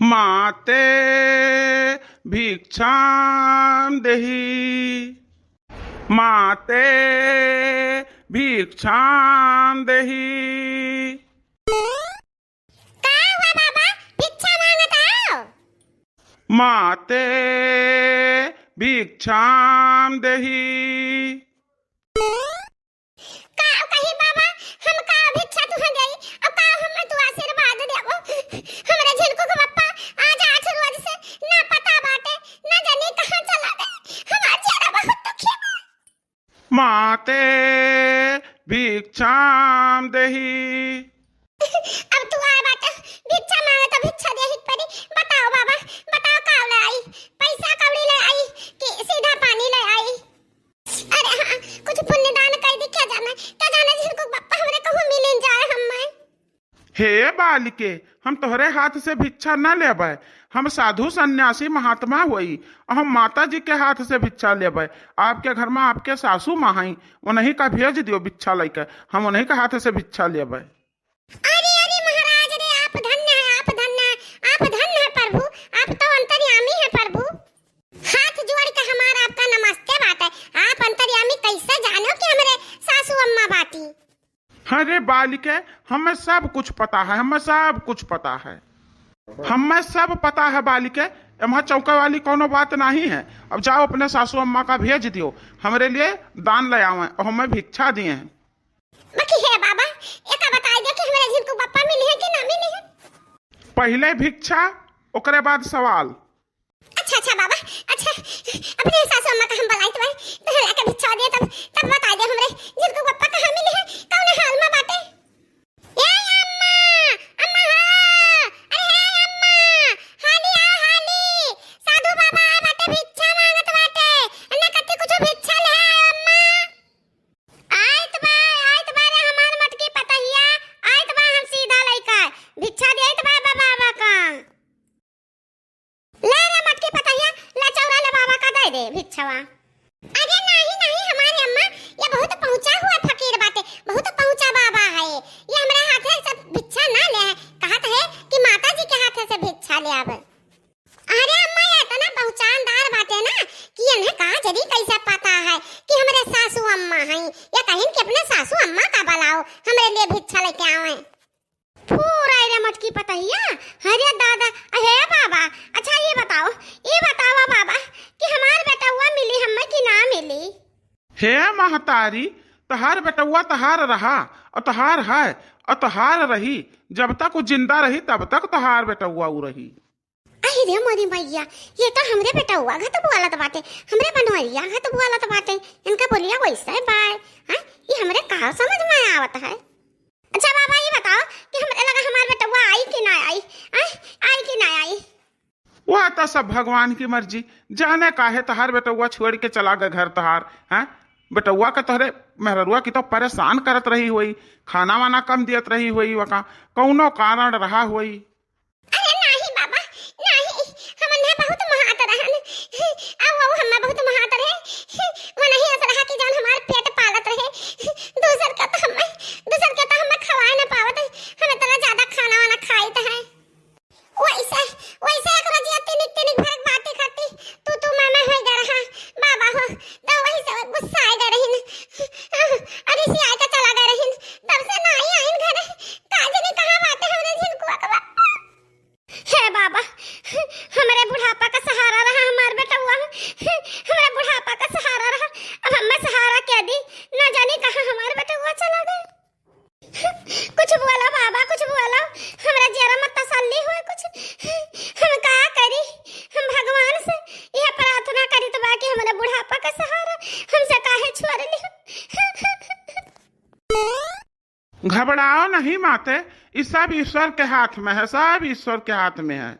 माते भिक्षां देहि। माते भिक्षां देहि। का हुआ बाबा, भिक्षा मांगत आओ? माते भिक्षां देहि। का कही बाबा, हम का भिक्षा तुहा देई और का हम तू आशीर्वाद देबो? हमरे झिलको के पप्पा आज 8 रोज से ना पता बाटे, ना जाने कहां चला गए। हमार चेहरा बहुत दुखी बा। माते भिक्षां देहि। अब तू आए बाटे, भिक्षा मांगे तो भिक्षा देही पड़ी। बताओ बाबा, बताओ का ले आई? पैसा कौड़ी ले आई कि सीधा पानी ले आई? अरे हां, कुछ पुण्य दान कर दी क्या जाना? क्या जाना झिलको पप्पा हमरे कहूं मिलन जाए हम्मे। हे बालिके, हम तोहरे हाथ से भिक्षा न लेबै। हम साधु सन्यासी महात्मा होई और हम माता जी के हाथ से भिक्षा लेबै। आपके घर में आपके सासू माँ हई, उन्हीं का भेज दियो भिक्षा लेके, हम उन्हीं के हाथ से भिक्षा लेबै। अरे अरे महाराज रे, आप धन्य है, आप धन्य है, आप धन्य है प्रभु। आप तो अंतर्यामी है प्रभु। हाथ जोड़ के हमारा आपका नमस्ते बाटे। आप अंतर्यामी कैसे जानो कि हमरे सासू अम्मा बाटी? अरे बालिके, हमें सब कुछ पता है, हमें सब कुछ पता है, हमें सब पता है बालिके। एमा चौका वाली कोनो बात नहीं है। अब जाओ अपने सासू अम्मा का भेज दियो, हमरे लिए दान ले आवे और हमें भिक्षा दिए हैं। बाकी है बाबा, एका बताई दे कि हमरे झिलको पप्पा मिली है कि ना मिली है? पहले भिक्षा, ओकरे बाद सवाल। अच्छा अच्छा बाबा, अच्छा अपने सासू अम्मा का हम बुलाइत बाई, तो हमरा के भिक्षा दे, तब बताई दे हमरे झिलको पप्पा कहां मिली है, कौन हाल में बाटे? ए अम्मा, अम्मा हो, अरे हे अम्मा, हाली आओ हाली। साधु बाबा आए बाटे, भिक्षा मांगत बाटे। अन्ना कत्ती कुछ भिक्षा ले आओ अम्मा। आइत बा रे हमार मटकी पतहिया, आइत बा हम सीधा लइका भिक्षा देइत बा बाबा का। ले रे मटकी पतहिया, ले चौरा ले बाबा का दे दे भिक्षवा। अरे नहीं नहीं हमारी अम्मा, ये बहुत पहुंचा हुआ फकीर बाटे, बहुत पहुंचा बाबा है। ये हमारे हाथ से भिक्षा ना ले है, कहत है कि माता जी के हाथ से भिक्षा ले आवे। अरे अम्मा, ये इतना पहचानदार बाटे ना कि इन्हें कहा जरी कैसे पता है कि हमारे सासू अम्मा हैं। ये कहिन कि अपने सासू अम्मा का बुलाओ, हमारे लिए भिक्षा लेके आवे। पूरा रे मटकी पतहिया, अरे दादा, अरे बाबा, अच्छा ये बताओ बाबा कि हमार बेटवा मिली हमें कि ना मिली? हे महतारी, तहार बेटुआ तहार रहा और तहार है और तहार रही। जब तक वो जिंदा रही तब तक तहार बेटुआ उ रही। अरे रे मोरी भैया, ये तो हमरे बेटवा घत बुआला तो बाटे, हमरे बनवरिया घत बुआला तो बाटे। इनका बोलिया वैसे बाय, हां ये हमरे कहां समझ में आवत है? अच्छा बाबा ये बताओ कि हमरे लगा हमार बेटवा आई कि ना आई? आई कि ना आई? वह तो सब भगवान की मर्जी। जाने काहे तहार बेटुआ छोड़ के चला गए घर तहार, हैं? बेटुआ के तोहरे मेहरुआ की तो परेशान करत रही हुई, खाना वाना कम दियत रही हुई, वका कौनो कारण रहा हुई। अरे नहीं बाबा, नहीं, हमने बहुत महात रहन। अब हम बहुत महात रहे, वो नहीं ऐसा रहा कि जान हमार पेट पालत रहे। दूसर का तो हम खवाए ना पावत, हमें इतना ज्यादा खाना वाना खाइत है। वैसे एक रोज तिनिक भर बातें करती, तू मैं हो जा रहा बाबा हो, तो वही से गुस्सा आ गए रहिन। अरे सी आके चला गए रहिन, तब से ना आई आइन घर, काज नहीं कहां बातें हमरे झिलकुआ का। हे बाबा, हमारे बुढ़ापा का सहारा रहा हमार बेटवा, हमारे बुढ़ापा का सहारा रहा। अब हमें सहारा क्या दी, ना जाने कहां हमार बेटवा चला गया। कुछ बोला बाबा, कुछ बोला, हमरा जरा मत तसल्ली होए कुछ। हम का करी, हम भगवान से यह प्रार्थना करी तो बाकी हमारा बुढ़ापा का सहारा हमसे काहे छोड़ ली। घबराओ नहीं माते, इस सब ईश्वर के हाथ में है, सब ईश्वर के हाथ में है।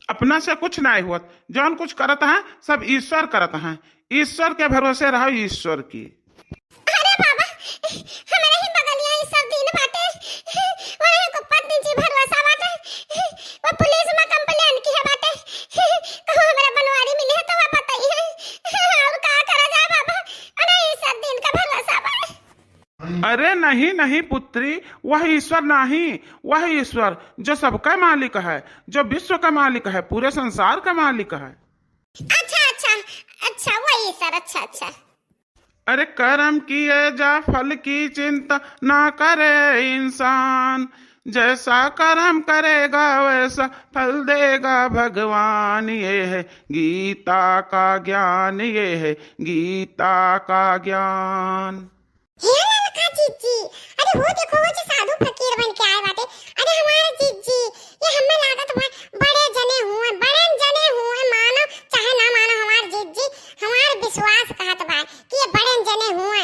अपना से कुछ नहीं हुआ, जौन कुछ करत है सब ईश्वर करत है। ईश्वर के भरोसे रहो, ईश्वर की। अरे बाबा, हमारे ही बगलिया इस सब दिन बाटे, वही को पत्नी जी भरोसा बाटे, वो पुलिस में कंप्लेंट की है बाटे, कहो हमारे बनवारी मिली है तो वो बताई है। अब का करा जाए बाबा, अरे इस सब दिन का भरोसा बा। अरे नहीं नहीं पुत्री, वह ईश्वर नहीं, वह ईश्वर जो सबका मालिक है, जो विश्व का मालिक है, पूरे संसार का मालिक है। अच्छा अच्छा अच्छा, वही सर, अच्छा अच्छा। अरे कर्म किए जा फल की चिंता ना करे इंसान, जैसा कर्म करेगा वैसा फल देगा भगवान। ये है गीता का ज्ञान, ये है गीता का ज्ञान। हे ललका जीजी, अरे वो देखो वो जो साधु फकीर बन के आए बाटे। अरे हमारे जीजी, ये हमें लागत बड़े जने हुए, मानो चाहे ना मानो, हमारे जीजी हमारे विश्वास कहत बा कि ये बड़े जने हुए।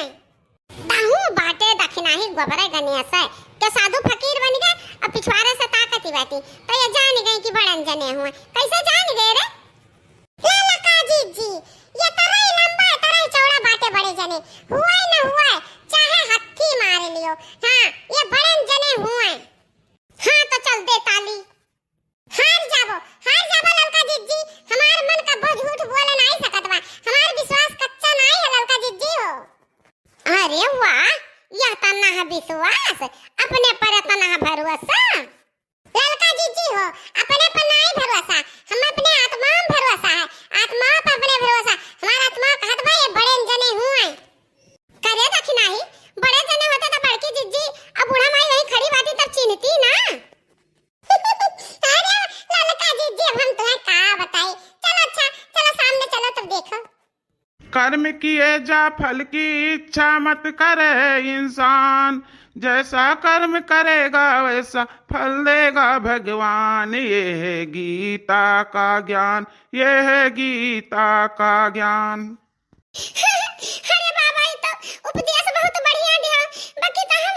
दाहू बाटे दखिनाही गोबरे गनियस है के साधु फकीर बन गए और पिछवाड़े से ताकती बाटी, तो ये जान गए कि बड़े जने हुए। कैसे जान गए रे ललका जीजी? ये तरह लंबा तरह चौड़ा बाटे बड़े जने हुए न हुए, चाहे हत्थी मार लियो। हाँ, ये बड़े जने हुए। हाँ तो चल दे ताली। हार जाबो ललका जीजी, हमार मन का बोझ झूठ बोले नहीं सकत बा, हमार विश्वास कच्चा नहीं है ललका जीजी हो। अरे वाह, यह तना है विश्वास, अपने पर तना है भरोसा। ललका जीजी हो, अपने पर नहीं भरोसा, हम अपने आत्मा में भरोसा है, आत्मा पर अपने भरोसा। हमारा आत्मा कहत बा ये बड़े जने हुए। करे दखिनाही, बड़े जने होते तो बड़की जीजी अब बूढ़ा माई वहीं खड़ी बाती तब चिन्हती ना। अरे ललका जीजी, अब हम तुम्हें का बताई। चलो अच्छा, चलो सामने चलो तब देखो। कर्म किए जा फल की इच्छा मत करे इंसान, जैसा कर्म करेगा वैसा फल देगा भगवान। ये है गीता का ज्ञान, ये है गीता का ज्ञान। अरे बाबा, ये तो उपदेश बहुत बढ़िया दिया, बाकी तो हम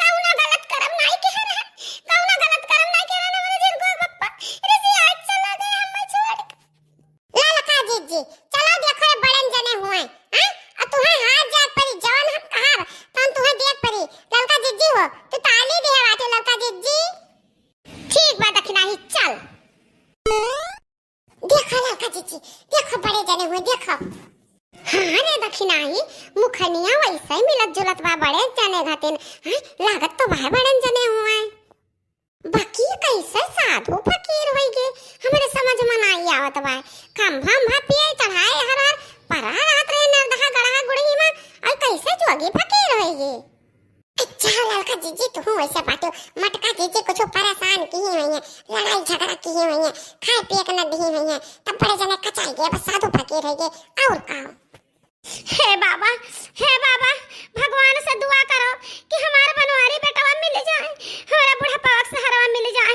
कौनो गलत कर्म नहीं कर रहे, कौनो गलत कर्म नहीं कर रहे हमारे जिनको पप्पा ऋषि आज चला दे हमें छोड़। ललका जीजी, चलो देखो ये बड़े जने हुए हैं, और तुम्हें हाथ जाग परी जवान हम कहा तो हम तुम्हें देख परी। ललका जीजी हो तो ताली दे बाटे ललका जीजी। ठीक बात दखिनाही, चल देखो ललका जीजी, देखो बड़े जने हुए, देखो। हाँ रे दखिनाही, मुखनिया वैसे ही मिलत जुलत बा बड़े जने घातिन। हाँ, लागत तो बा बड़े जने हुए। बाकी कैसे साधु फकीर होई गे, हमरे समझ में नहीं आवत बा। खंभा पिए चढ़ाए हर हर परा रात रे नरदहा गड़हा गुड़ही में, और कैसे जोगी फकीर होई गे। अच्छा ललका जीजी, तू वैसे बाटो मटका जीजी कुछ परेशान की हुई है, लड़ाई झगड़ा की हुई है, खाए पिए के न दी हुई है, तब बड़े जने कचाई गए, बस साधु फकीर है गे और का। हे बाबा, भगवान से दुआ करो कि हमारा बनवारी बेटवा मिल जाए, हमारा बुढ़ापा से हरवा मिल जाए।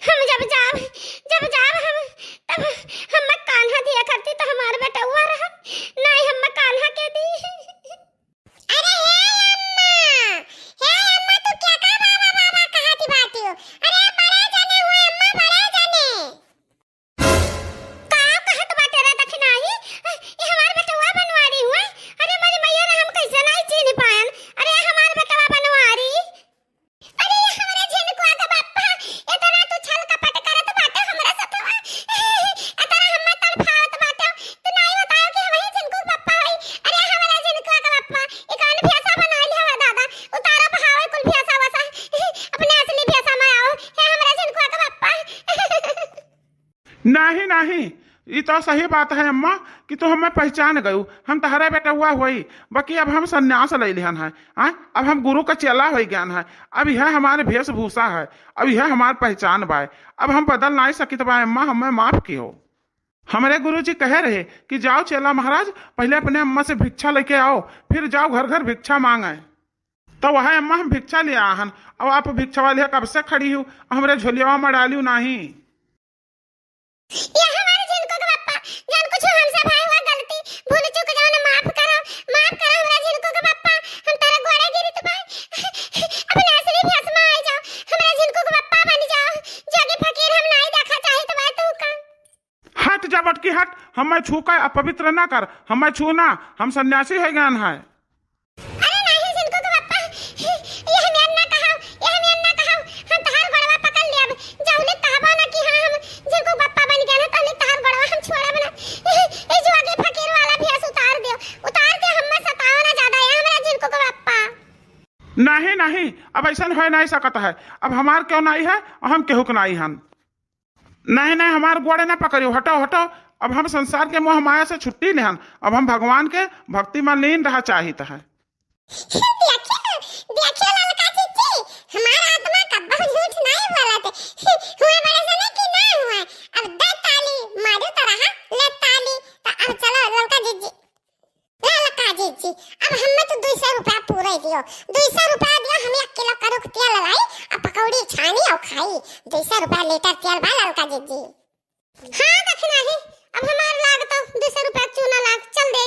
हम जब जाब हम तब हम कान्हा दिया करती तो हमारा बेटा हुआ रहा, नहीं हम कान्हा के दी। अरे हे अम्मा तू क्या का बाबा कहती बाती हो? अरे बड़े जने हुए अम्मा, बड़े जने का कहत बाटे रे दखिनाही, ये हमार बेटवा बनवारी हुआ। अरे मेरी मैया ने हम कैसे नहीं चिन्ह पायन। अरे हमार बेटवा बनवारी, अरे हमारे झिनकुआ का बापा, इतना तू छल कपट करत बाटे हमरा सतवा, इतना हम तड़फावत बाटे, तू नहीं बताओ कि वही झिनकू बापा है। अरे हमारा झिनकुआ का बापा एक कान भैंसा बना लिया है दादा, उतारा बहावे कुल भैंसा वसा, अपने असली भैंसा में आओ, है हमारा झिनकुआ का बापा। नहीं, ये तो सही बात है अम्मा कि तू हमें पहचान गयू, हम तहरे बेटा हुआ हुई। बाकी अब हम संन्यास ले लिहन है, अब हम गुरु का चेला हो ज्ञान है, अब यह हमारे वेशभूषा है, अब यह हमार पहचान बाय, अब हम बदल नहीं सकित बा। अम्मा हमें माफ की हो। हमारे गुरुजी कहे रहे कि जाओ चेला महाराज, पहले अपने अम्मा से भिक्षा लेके आओ, फिर जाओ घर घर भिक्षा मांगे। तो वह अम्मा हम भिक्षा ले आहन, अब आप भिक्षा वाली कब से खड़ी हूँ, हमारे झोलिया में डाली नहीं। ये हमारे जिनको का बापा, जान कुछ हमसे भाई हुआ गलती, भूल चूक जाओ ना, माफ करो हमारे जिनको का बापा, हम तारा गोड़े गिरी तो भाई, अपने असली भेष में आ जाओ, हमारे जिनको का बापा बन जाओ, जोगी फकीर हम नहीं देखा चाहे तो बात तू का। हट जा बटकी हट, हमें छू का अपवित्र ना कर, हमें छू ना, हम सन्यासी है ज्ञान है। अरे नहीं जिनको का बापा, ये हमें ना कहो, हम तहार गड़वा पकड़ ले, अब जाऊले कहबा ना कि हां हम जिनको बापा बन गए ना, तहले तहार गड़वा हम छोड़ा बना। ए जोगी फकीर वाला भेष उतार दे, हम में सताओ ना ज्यादा, ये हमारा जिनको का बापा। नहीं, अब ऐसा हो नहीं सकता है। अब हमार क्यों नहीं है और हम केहू के नहीं हन। नहीं नहीं, हमार गोड़े ना पकड़ियो, हटो हटो। अब हम संसार के मोह माया से छुट्टी नहीं हन, अब हम भगवान के भक्ति में लीन रहा चाहिए है। देखिए ललका जी, हमारा आत्मा कब्बो झूठ नहीं बोलते। हुए बड़े सने कि ना हुआ। अब दे ताली मारू तरह ले ताली। तो अब चलो ललका जी, ललका जी, अब हमें तो 200 रुपया पूरे दियो। 200 रुपया दियो, हमें 1 किलो करुक तेल लाई और पकौड़ी छानी और खाई। 200 रुपया लीटर तेल बा ललका जी। हाँ दखना है, अब हमार लाग तो 200 रुपया चूना लाग चल दे।